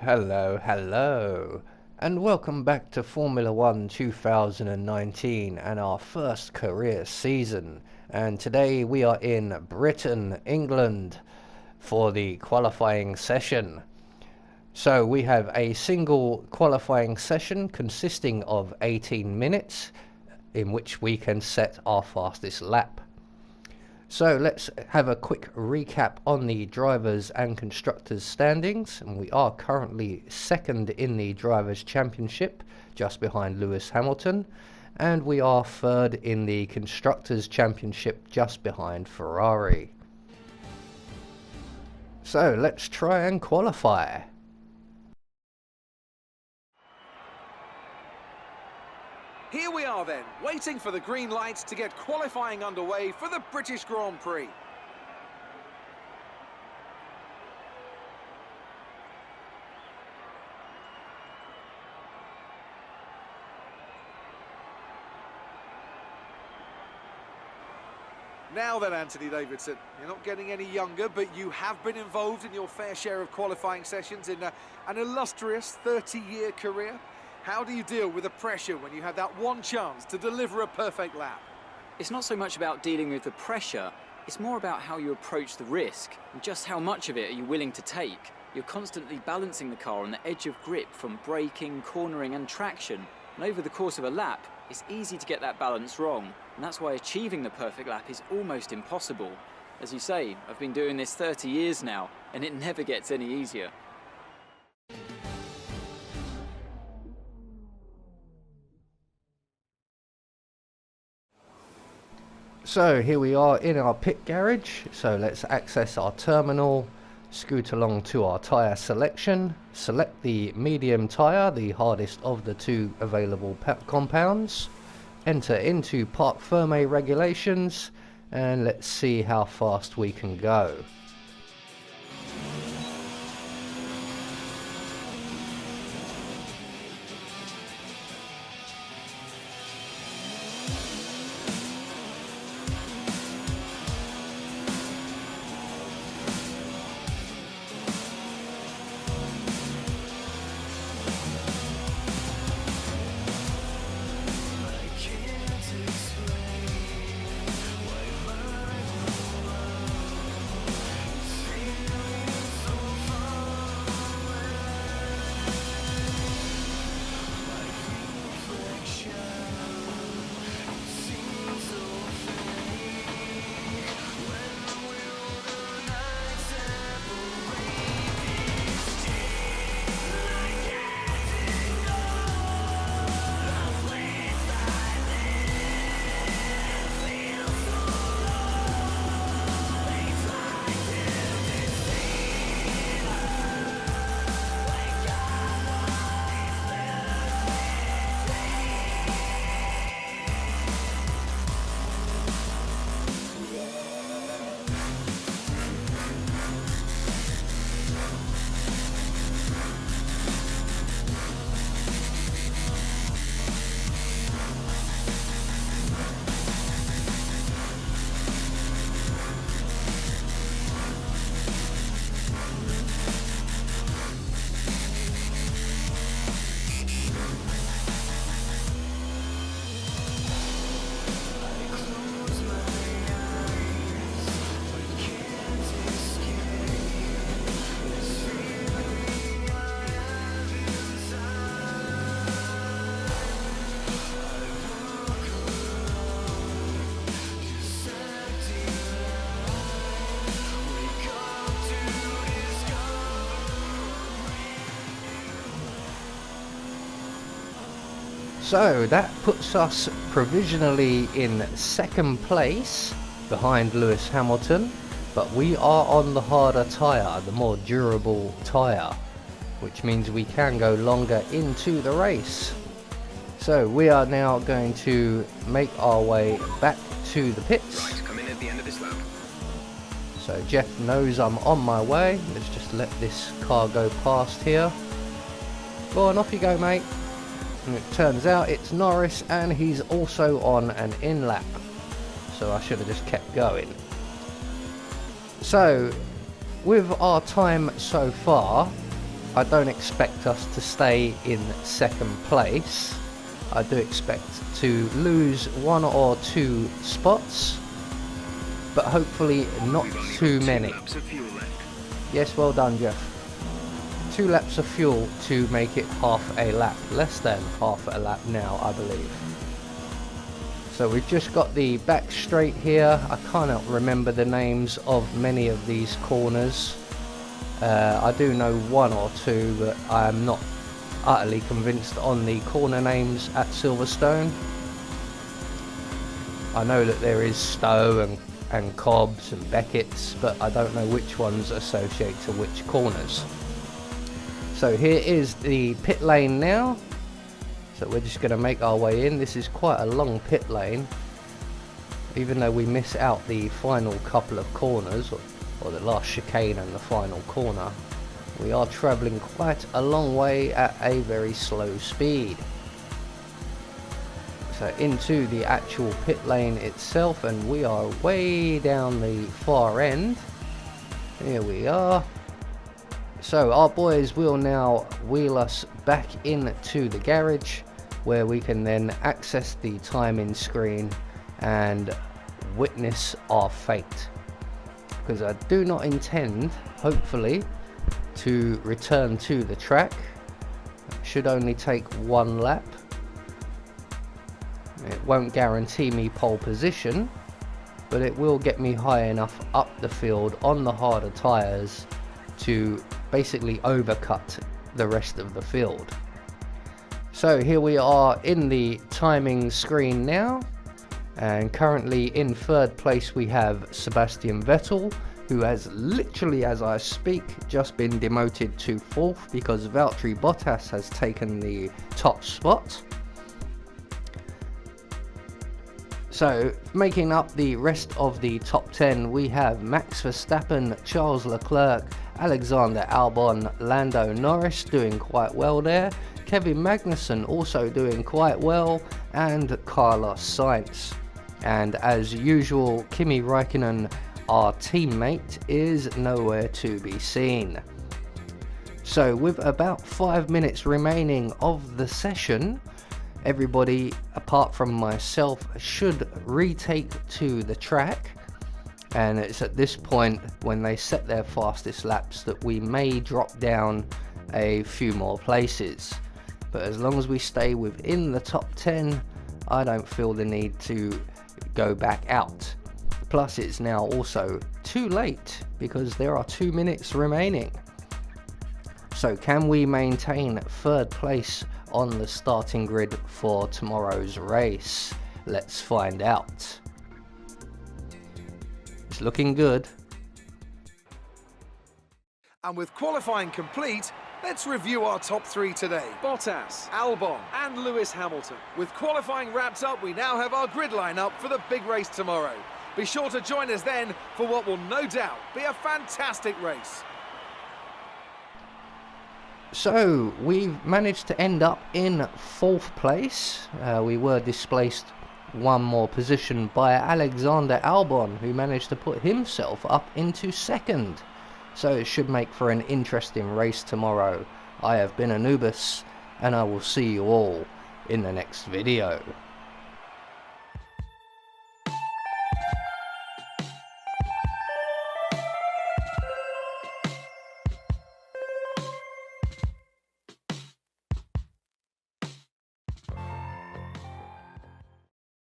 Hello, and welcome back to Formula 1 2019 and our first career season. And today we are in Britain, England, for the qualifying session. So we have a single qualifying session consisting of 18 minutes in which we can set our fastest lap. So let's have a quick recap on the drivers and constructors standings, and we are currently second in the drivers championship just behind Lewis Hamilton, and we are third in the constructors championship just behind Ferrari. So let's try and qualify. Here we are then, waiting for the green lights to get qualifying underway for the British Grand Prix. Now then, Anthony Davidson, you're not getting any younger, but you have been involved in your fair share of qualifying sessions in an illustrious 30-year career. How do you deal with the pressure when you have that one chance to deliver a perfect lap? It's not so much about dealing with the pressure, it's more about how you approach the risk and just how much of it are you willing to take. You're constantly balancing the car on the edge of grip from braking, cornering and traction, and over the course of a lap, it's easy to get that balance wrong, and that's why achieving the perfect lap is almost impossible. As you say, I've been doing this 30 years now, and it never gets any easier. So here we are in our pit garage, so let's access our terminal, scoot along to our tyre selection, select the medium tyre, the hardest of the two available compounds, enter into Parc Fermé regulations, and let's see how fast we can go. So that puts us provisionally in second place behind Lewis Hamilton, but we are on the harder tyre, the more durable tyre, which means we can go longer into the race. So we are now going to make our way back to the pits. Right, come in at the end of this lap. So Jeff knows I'm on my way. Let's just let this car go past here. Go on, off you go, mate. And it turns out it's Norris, and he's also on an in lap. So I should have just kept going. So with our time so far, I don't expect us to stay in second place. I do expect to lose 1 or 2 spots, but hopefully not too many. Yes, well done, Jeff. 2 laps of fuel to make it half a lap, less than half a lap now, I believe. So we've just got the back straight here. I cannot remember the names of many of these corners. I do know 1 or 2, but I am not utterly convinced on the corner names at Silverstone. I know that there is Stowe and Cobbs and Beckett's, but I don't know which ones associate to which corners. So here is the pit lane now. So we're just going to make our way in. This is quite a long pit lane. Even though we miss out the final couple of corners, or the last chicane and the final corner, we are travelling quite a long way at a very slow speed. So into the actual pit lane itself, and we are way down the far end. Here we are. So our boys will now wheel us back into the garage, where we can then access the timing screen and witness our fate. Because I do not intend, hopefully, to return to the track. It should only take 1 lap. It won't guarantee me pole position, but it will get me high enough up the field on the harder tyres to basically overcut the rest of the field. So here we are in the timing screen now, and currently in 3rd place we have Sebastian Vettel, who has literally, as I speak, just been demoted to 4th because Valtteri Bottas has taken the top spot. So making up the rest of the top 10, we have Max Verstappen, Charles Leclerc, Alexander Albon, Lando Norris doing quite well there, Kevin Magnussen also doing quite well, and Carlos Sainz. And as usual, Kimi Räikkönen, our teammate, is nowhere to be seen. So with about 5 minutes remaining of the session, everybody apart from myself should retake to the track, and it's at this point when they set their fastest laps that we may drop down a few more places. But as long as we stay within the top 10, I don't feel the need to go back out. Plus it's now also too late because there are 2 minutes remaining. So can we maintain 3rd place on the starting grid for tomorrow's race? Let's find out. It's looking good. And with qualifying complete, let's review our top 3 today. Bottas, Albon and Lewis Hamilton. With qualifying wrapped up, we now have our grid lineup for the big race tomorrow. Be sure to join us then for what will no doubt be a fantastic race. So we've managed to end up in 4th place. We were displaced 1 more position by Alexander Albon, who managed to put himself up into 2nd. So it should make for an interesting race tomorrow. I have been Anubis, and I will see you all in the next video.